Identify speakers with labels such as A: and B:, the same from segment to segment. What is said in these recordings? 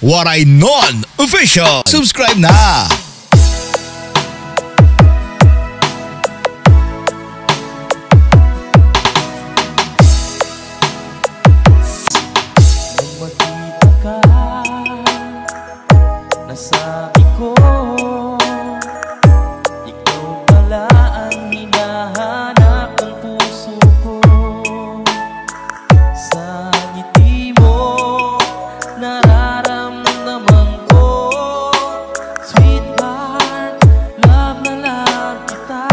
A: Waray Non Official. Subscribe na!
B: Nasabi ko, ikaw pala ang hinahanap ng puso ko. Sa ngiti mo, nararamdaman ko, sweetheart, love na love kita.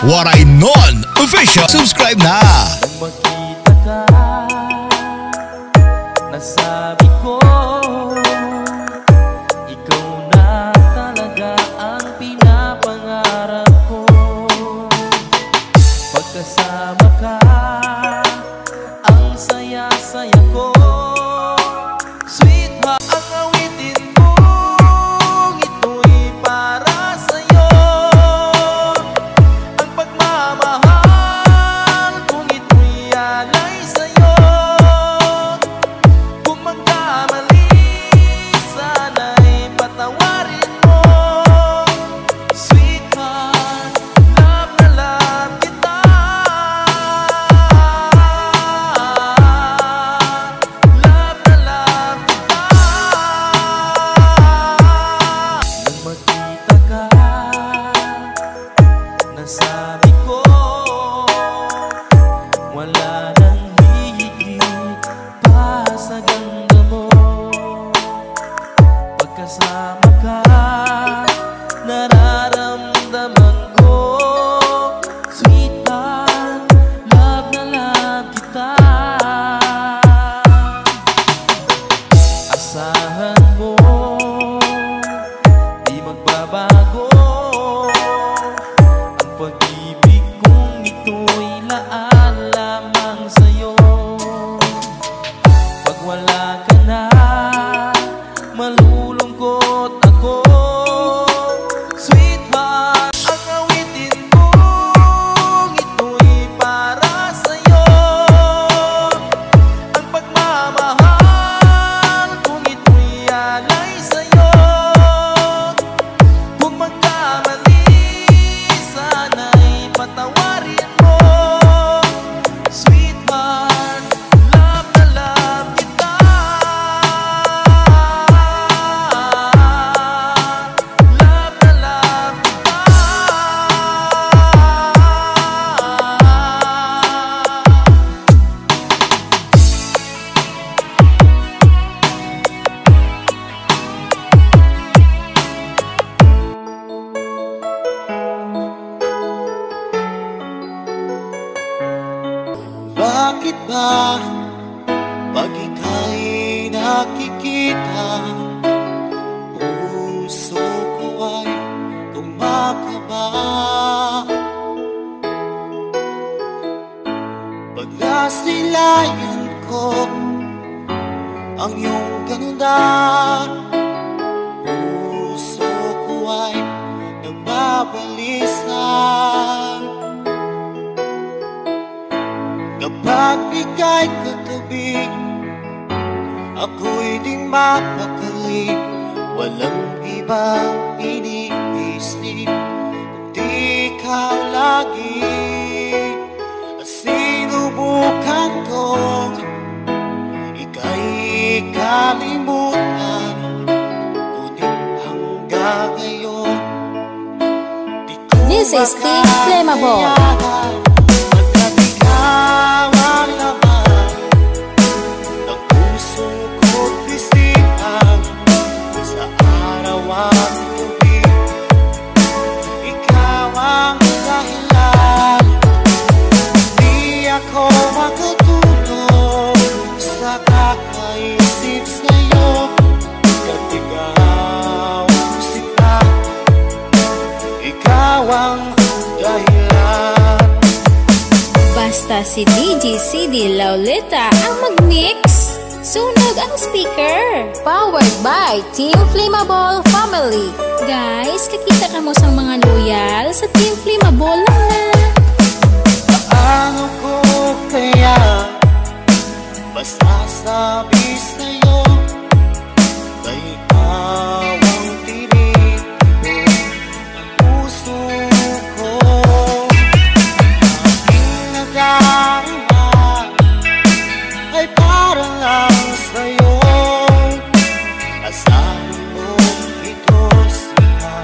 A: Waray Non Official. Subscribe na!
B: Nang makita ka, nasabi ko, ikaw na talaga ang pinapangarap ko. Pagkasama ka, ang saya-saya ko. Sweetheart, ang awitin mo, ito'y para sa'yo. Ang pagmamahal kung ito'y alay sa'yo. Kung magkamali, sana'y patawarin mo. Sweetheart, love na love kita. Love na love kita. Nang makita ka, nasabi ko, wala nang hihigit pa sa ganda mo. Pagkasama ka, nararamdaman ko, sweetheart, love na love kita. Asahan mo, di magbabago ang pag-ibig kong ito'y laan lamang sa'yo. Pag wala ka na, malulungkot ako. Sweetheart, ang awitin mo, ito'y para sa'yo. Ang pagmamahal kung ito'y alay sa'yo. Kung magkamali, sana'y patawarin mo. Sweetheart, love na love kita. Love na love kita.
C: Bakit ba pag ika'y nakikita, puso ko ay kumakaba? Pag nasilayan ko ang iyong ganda, puso ko ay nagbabalisa. Kapag ika'y katabi, ako'y di mapakali. Walang ibang iniisip, kundi ikaw lagi. At sinubukan kong ika'y kalimutan, ngunit hanggang ngayon di ko
D: This is Team Flammable.
C: makayanan. Pagkat ikaw ang laman ng puso ko't bisihan, sa araw at gabi. Ikaw ang dahilan, di ako makatulog sa kakaisip sa'yo. Pagkat ikaw sila, ikaw ang dahilan.
D: Basta si DJ CD Lauleta ang mag-mix. Sunog ang speaker. Powered by Team Flammable Family. Guys, kakita ka mo sa mga loyal sa Team Flammable lang na.
C: Paano ko kaya masasabi sa'yo Asahan mo ito siya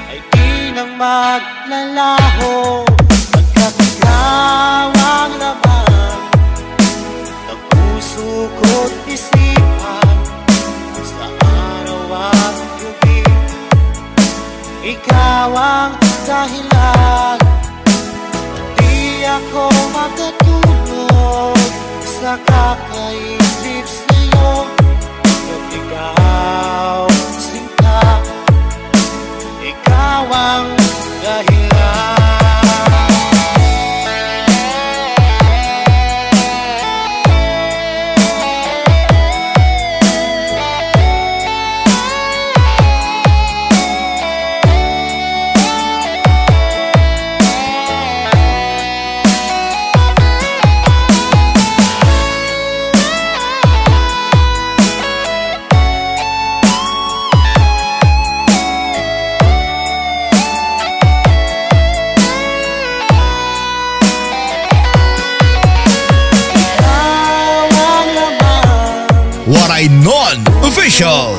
C: ay di nang maglalaho. Pagkat ikaw ang laman ng puso ko't isipan, sa araw at gabi ikaw ang dahilan. Di ako makatulog sa kakaisip sa'yo. Pag ikaw sinta, ikaw ang dahilan.
A: What I Non Official.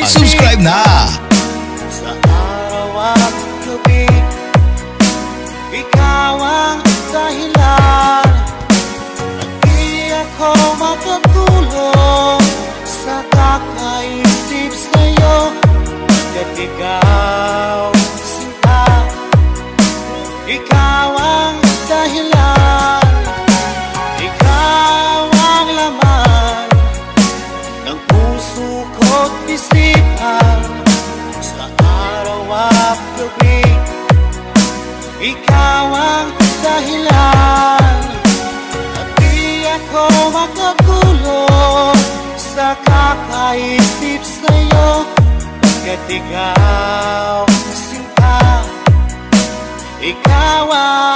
A: Subscribe na.
C: Sa araw at gabi ikaw ang dahilan. At di ako makatulog sa kakaisip sa'yo. At ikaw sinta, ikaw ang dahilan. Ikaw ang laman ng puso ko't isipan, sa araw at gabi ikaw ang dahilan. At di ako makatulog sa kakaisip sa'yo. Pagkat ikaw sinta, ikaw ang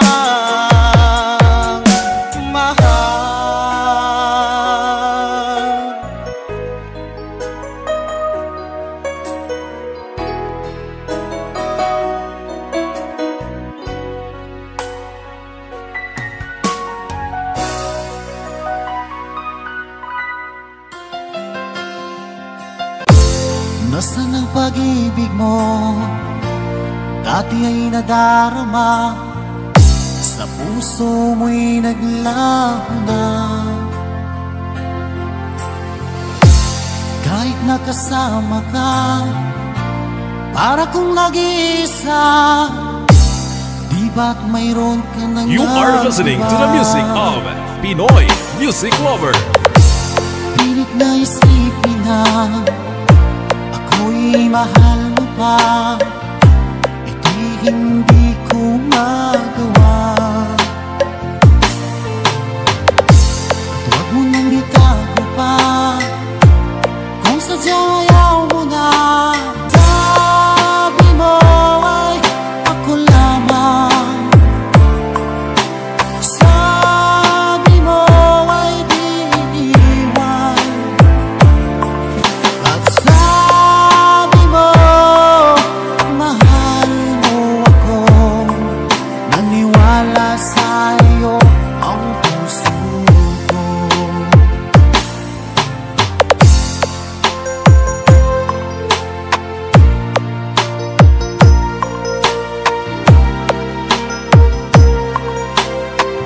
C: mahal. Nasaan ang pag-ibig mo? Dati ay nadarama, sa puso mo'y naglaho na. Kahit nakasama ka, para kong nag-iisa. Di ba't mayroon ka nang
E: You are listening to the music of Pinoy Music Lover.
C: Pilit na isipin na ako'y mahal mo pa, ito'y hindi ko magawa. Huwag mo nang itago pa, kung sadyang ayaw mo na. Sabi mo ay ako lamang, sabi mo ay di iniwan. At sabi mo, mahal mo ako, naniwala sa'yo ang puso ko.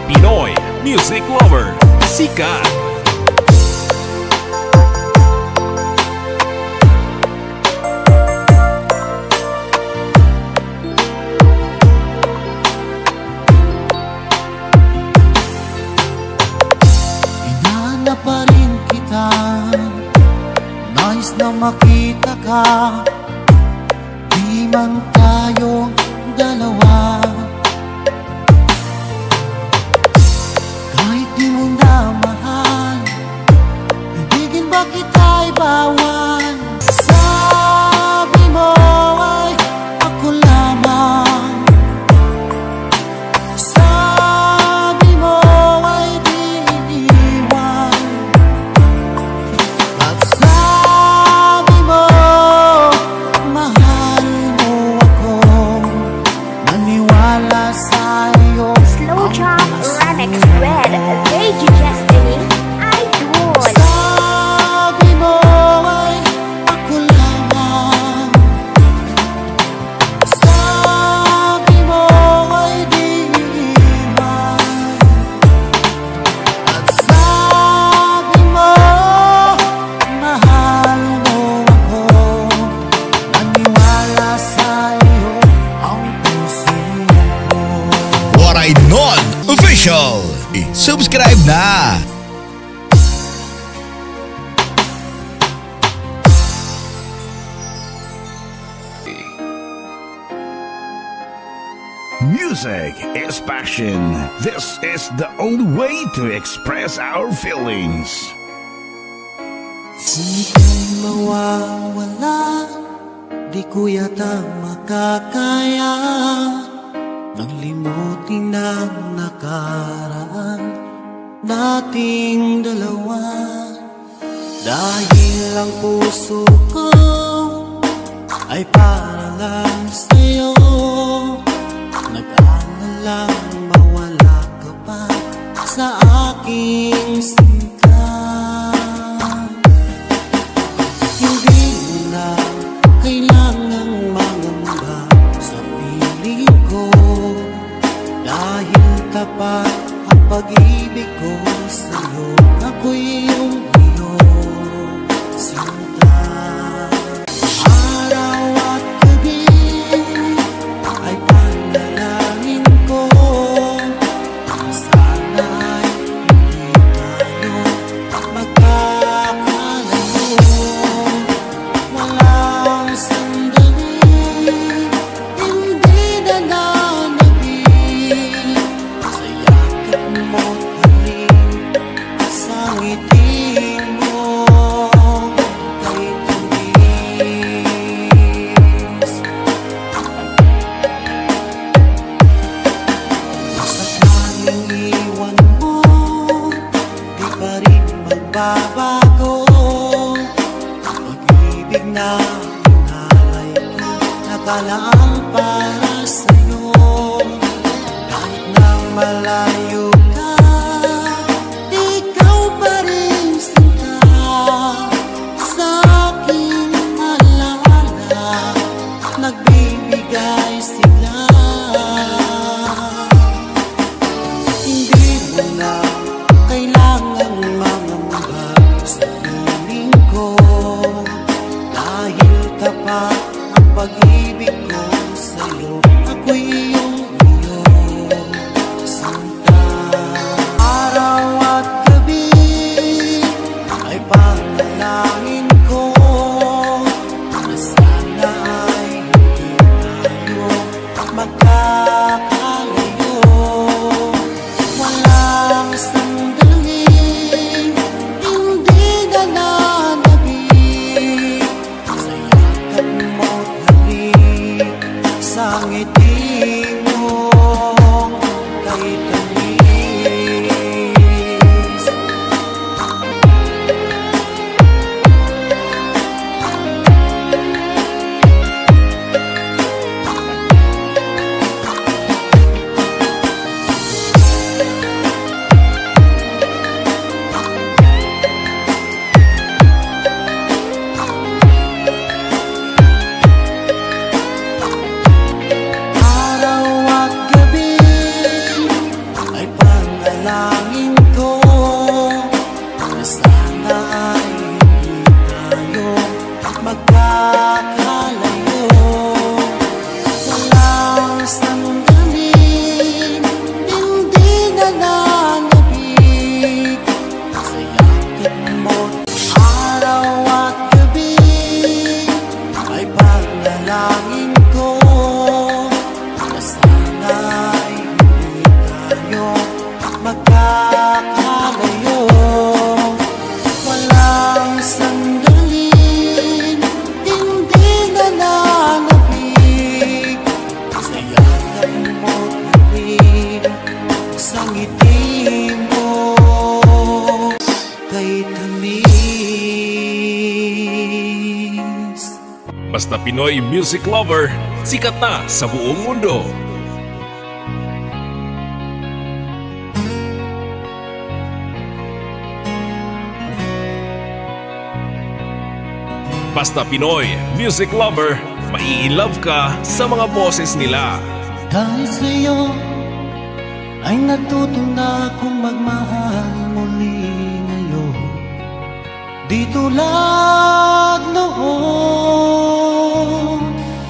E: Pinoy Music Lover. Sikat.
C: Hinahanap pa rin kita, nais na makita ka. Di man tayo dalawa, kahit di mo na mahal, ibigin ba kita'y bawal? Sabi mo ay ako lamang, sabi mo ay di iniwan. At sabi mo, mahal mo ako, naniwala sa'yo
F: Slow
C: ang
F: Jump
C: puso
F: Remix
C: ko.
F: with Lady Destiny Idol.
C: Sabi mo ay
A: Subscribe na!
F: Music is passion. This is the only way to express our feelings.
C: Di ko'y mawawala, di ko yata makakaya nang limutin ang nakaraan nating dalawa. Dahil ang puso ko ay para lang sa'yo, nag-aalalang mawala ka pa sa aking sinta. Hindi mo na kailangang mangamba sa piling ko, dahil tapat ang pag-ibig ko sa'yo. Ako'y iyong iyong sinta. Araw at gabi ay panalangin ko, sana ay hindi tayo magkakalayo. Walang sandali, hindi na nanabig sa yakap mo't halik, sa ngiti mo kay tamis. Sakaling iwan mo, di pa rin magbabago. Pag-ibig na hinalay ko, nakalaang para sa'yo. Kahit na malayo ka, ikaw pa rin sinta sa aking alaala. Nagbibigay sila. Hindi mo na kailangang mangamba sa piling ko, dahil tapat ang pag-ibig ko sa'yo. Ako'y iyong iyong sinta. Araw at gabi ay panalangin ko, na sana ay hindi tayo magkakalayo. Walang sandali, hindi na nanabig sa yakap mo't halik, sa ngiti mo kay tamis. Araw at gabi ay panalangin ko, na sana ay hindi tayo magkakalayo. Walang sandali, hindi na nanabig sa yakap mo. Araw at gabi ay panalangin ko, na sana ay hindi tayo magkakalayo. Walang sandali, hindi na nanabig sa yakap mo't halik, sa ngiti mo kay tamis.
E: Basta Pinoy Music Lover, sikat na sa buong mundo. Basta Pinoy Music Lover, mai-love ka sa mga boses nila.
C: Dahil sa'yo ay natuto na akong magmahal muli ngayon, di tulad noon.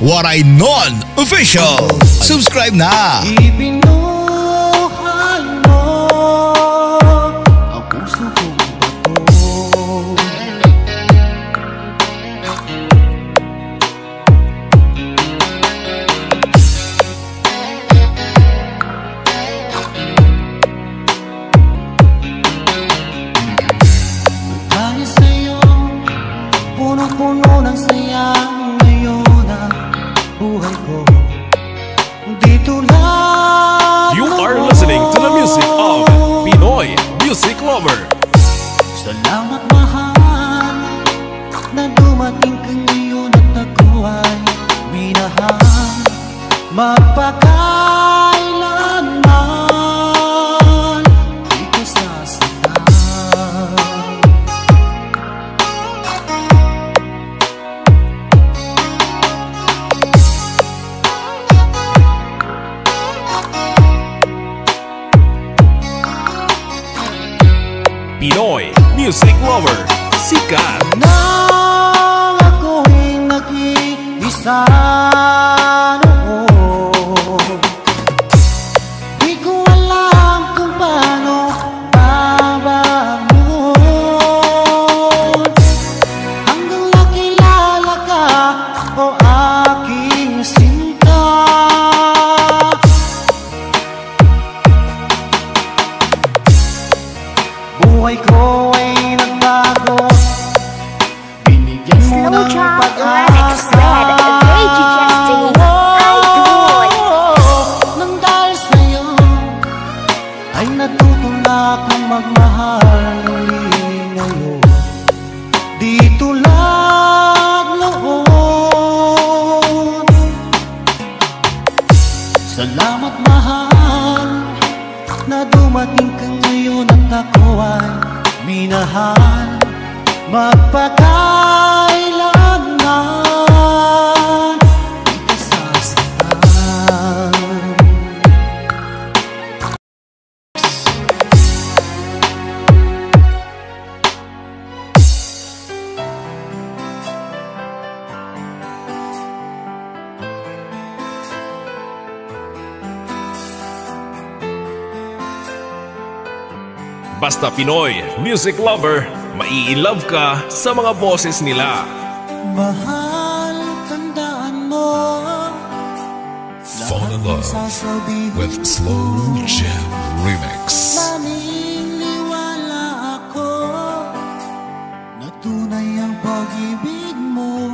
A: What I Known Official. Subscribe na!
C: Ibinuhay mo saya ngayon ang buhay ko. Di tulad
E: You are listening to the music of Pinoy Music Lover.
C: Salamat mahal na dumating ka ngayon at ako ay minahal magpakailanman. Di ko sasaktan.
E: Pinoy Music Lover. Sikat.
C: Nang ako'y nag-iisa noon, di ko alam kung paano babangon. Hanggang nakilala ka, o aking sinta. Buhay ko ay nagbago, binigyan mo ng
D: Snowdrop
C: pag-asa.
D: Remix with Ray G. Justin. Idol.
C: Nang dahil sa'yo ay natuto na akong magmahal uli ngayon. Di tulad noon. Salamat mahal na dumating ka ngayon at ako ay minahal magpakailanman. Di ka sasaktan.
E: Basta Pinoy Music Lover, mai-love ka sa mga boses nila.
C: Mahal, tandaan mo,
A: Fall in love with Slow Jam Remix.
C: naniniwala ako na tunay ang pag-ibig mo.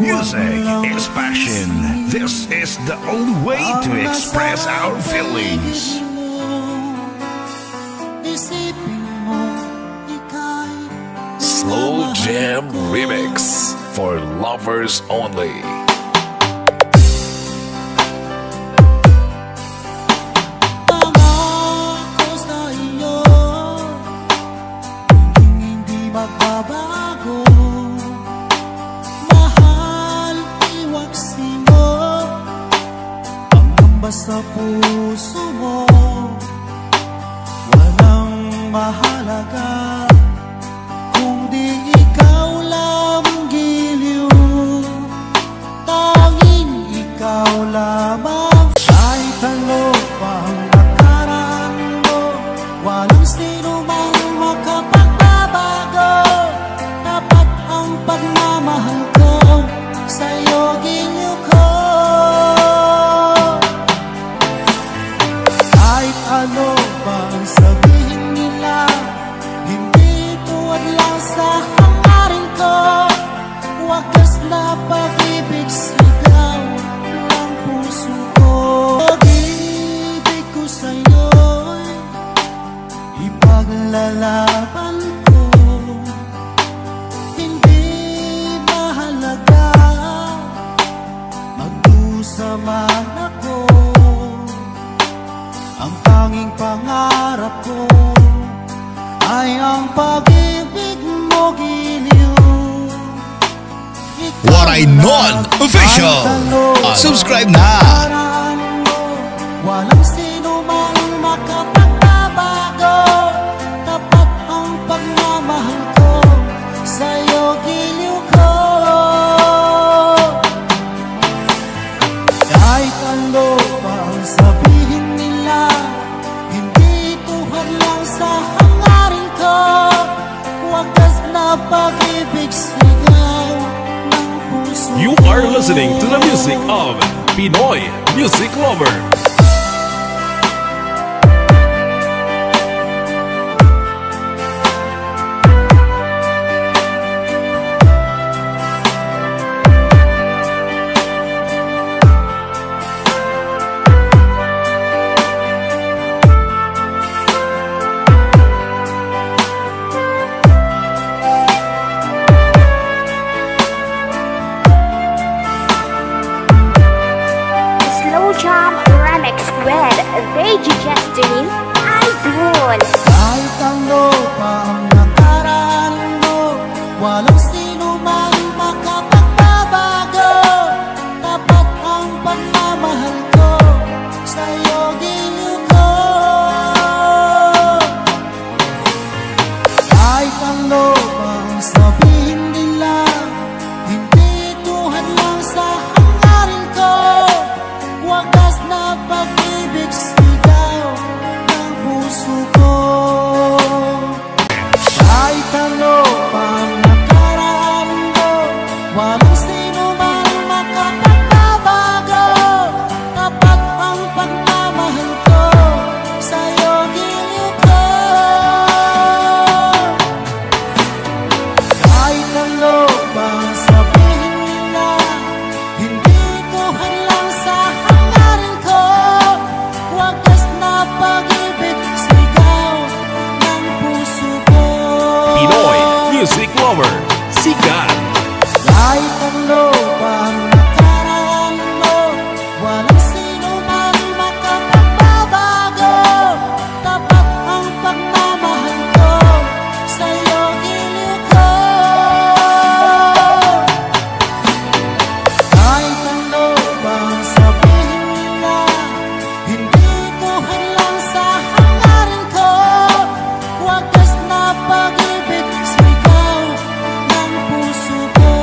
F: Music is passion. This is the only way to express our feelings.
C: Isipin mo, ika'y
A: Slow Jam Remix for lovers only.
C: pangako sa iyo, hindi magbabago. Mahal, iwaksi mo ang hamba sa puso mo. Walang mahalaga kung di ikaw lang giliw. Tanging ikaw lamang. Kahit ano pang nakaraan mo, walang sino mang makapagbabago. Dapat ang pagmamahal ko sa'yo giliw ko. Kahit ano bang sabihin nila, hindi tuwad lang sa hangarin ko. Wagas na pag-ibig sigaw ng puso ko. Pag-ibig ko sa'yo'y ipaglalaban ko. Hindi mahalaga magdusa man ako. Ang tanging pangarap ko ay ang pag-ibig mo giliw. Ikaw
A: What I Know Official.
C: kahit ano
A: Subscribe na.
C: paraan mo, walang sino mang makapagbabago. Tapat ang pagmamahal ko sa'yo giliw ko. Kahit ano pa ang sabihin nila, hindi tuhad lang sa hangarin ko. Wagas na pag-ibig sigaw ng puso
E: You are listening to the music of Pinoy Music Lover.
G: DJ Justin Idol.
C: Kahit ano pa ang nakaraan mo, walang sino man makapagbabago. Tapat ang pagmamahal ko sa'yo, giliw ko. Kahit ano pa ang sabihin nila, hindi tuhad lang sa hangarin ko. Wagas na pag-ibig sigaw ng puso ko. Kahit ano pa ang nakaraan mo, walang sino man makapagbabago. Tapat ang pagmamahal ko sa'yo, giliw ko. Kahit ano pa ang sabihin nila, hindi tuhad lang sa hangarin ko. Wagas na pag-ibig sigaw ng puso ko.
E: Pinoy Music Lover, sikat.
C: Kahit ano pa ang nakaraan mo, walang sino man makapagbabago. Tapat ang pagmamahal ko sa'yo, giliw ko. Kahit ano pa ang sabihin nila, hindi tuhad lang sa hangarin ko. Wagas na pag-ibig sigaw ng puso ko.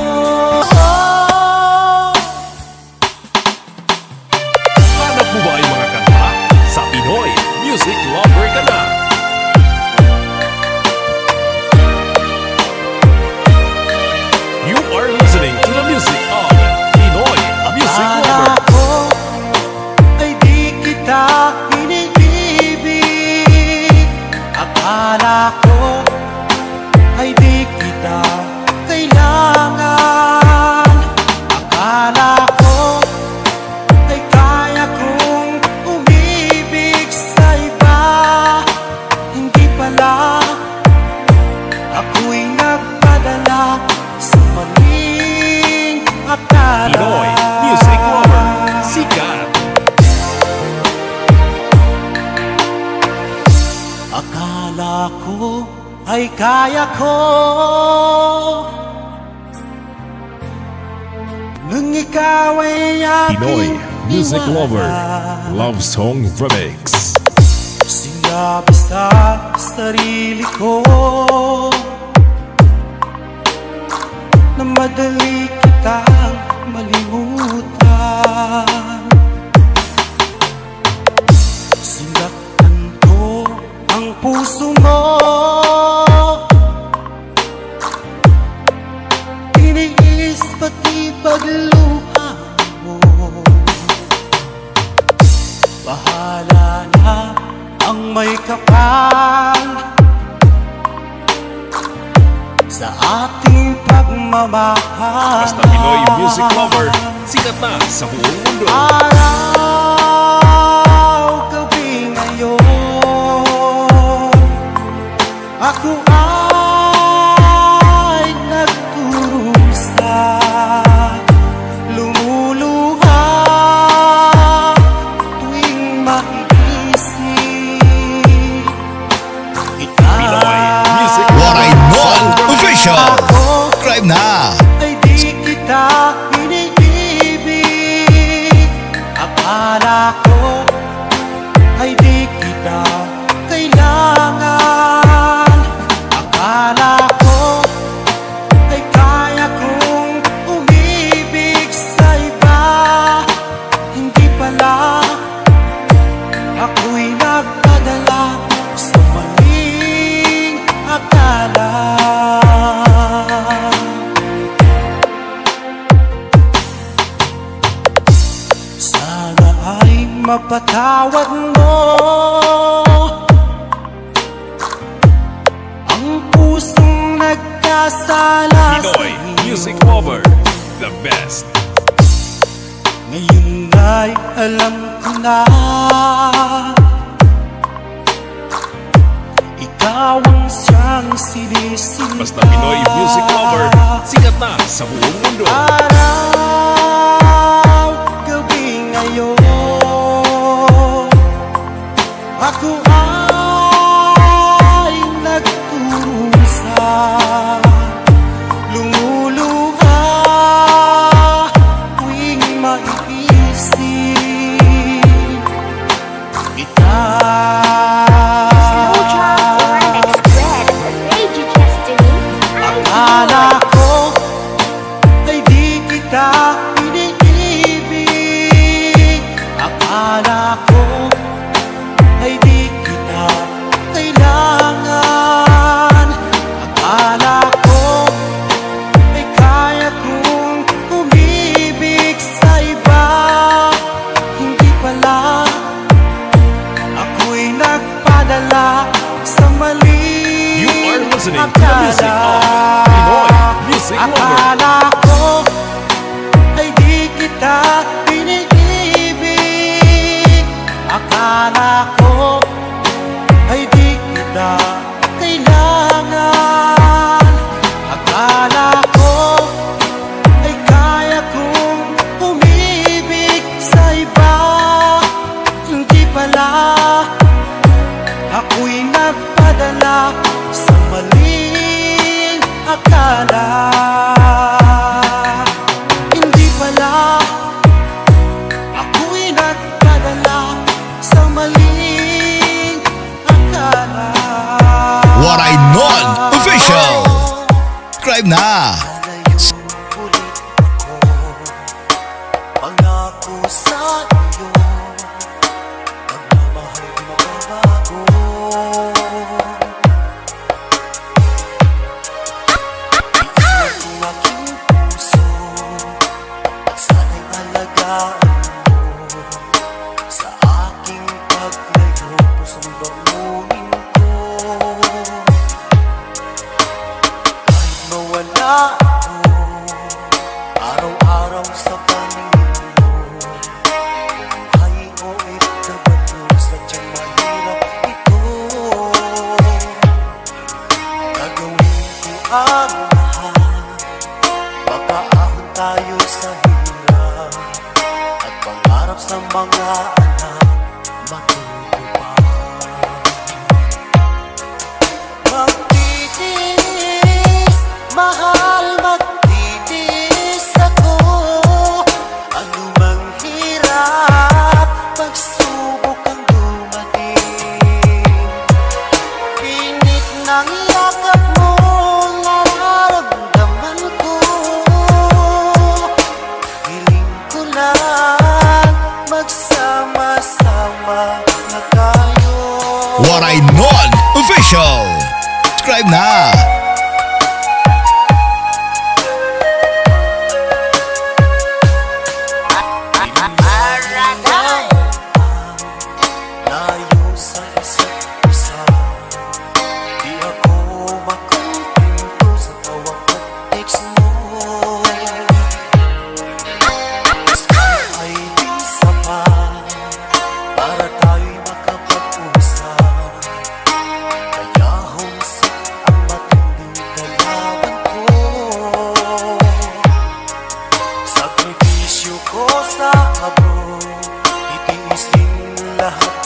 E: Hanap mo ba ay mga kanta? Sa Pinoy Music Lover ka na. You are listening to the music of Pinoy Music
C: Akala
E: Lover.
C: ko ay di kita iniibig. Akala ko ay di kita kailangan. Akala ko ay kaya kong umibig sa iba. Hindi pala, ako'y nagpadala sa maling akala.
E: Pinoy Music Lover, sikat.
C: Akala ko ay kaya ko, nung ikaw ay
E: Pinoy
C: aking
E: Music Lover,
C: iniwala.
E: Love Song Remix.
C: Sinabi sa sarili ko na madali kitang malimutan. Sinaktan ko ang puso mo, tiniis pati pagluha mo. Bahala na ang may kapal sa ating pagmamahal.
E: Basta Pinoy Music Lover, sikat na sa buong mundo.
C: Araw, gabi ngayon, ako ay nagkurusa, lumuluha tuwing maiisip kita.
E: Pinoy Music
A: Waray Mon Official. Subscribe na.
C: Ay di kita iniibig. Akala ko ay di kita kailangan. Akala ko ay kaya kong umibig sa iba. Hindi pala, ako'y nagpadala sa maling akala. Sana ay mapatawad mo ang pusong nagkasala
E: Pinoy Music Lover, the best.
C: Ngayon ay alam ko na ikaw ang siyang sinisinta.
E: Basta Pinoy Music Lover, sikat na sa buong mundo.
C: Araw, gabi ngayon, Akala ko ay di kita piniibig. Akala ko ay di kita kailangan. Akala ko ay kaya kong umibig sa iba. Hindi pala, ako'y nagpadala sa maling akala. Hindi pala, ako'y nagpadala sa maling akala.
A: What I Know Official. Subscribe na.
C: Ngayon ulit ako pangako sa iyo, pagmamahal di mababago. Iiwan ko aking puso at sana'y alagaan mo. Sa aking paglayo, pusong bangunin ko. Kahit mawala ako araw-araw sa paningin mo, buhay o itabato, sadyang mahirap ito. Gagawin ko ang lahat, makaahon tayo sa hirap, at pangarap sa mga anak matutupad. Magtitiis, mahal, magtitiis ako. Ano mang hirap, pagsubok ang dumating. Pinit ng yakap mo, nararamdaman ko. Hiling ko lang, magsama-sama na tayo.
A: What I Know Official. Subscribe na.
C: Layo sa isa't isa, di ako makontento sa tawag at text mo. Ay di sapat para tayo'y makapag-usap, kaya homesick ang matinding kalaban ko. Sakripisyo ko sa abroad, itiis din lahat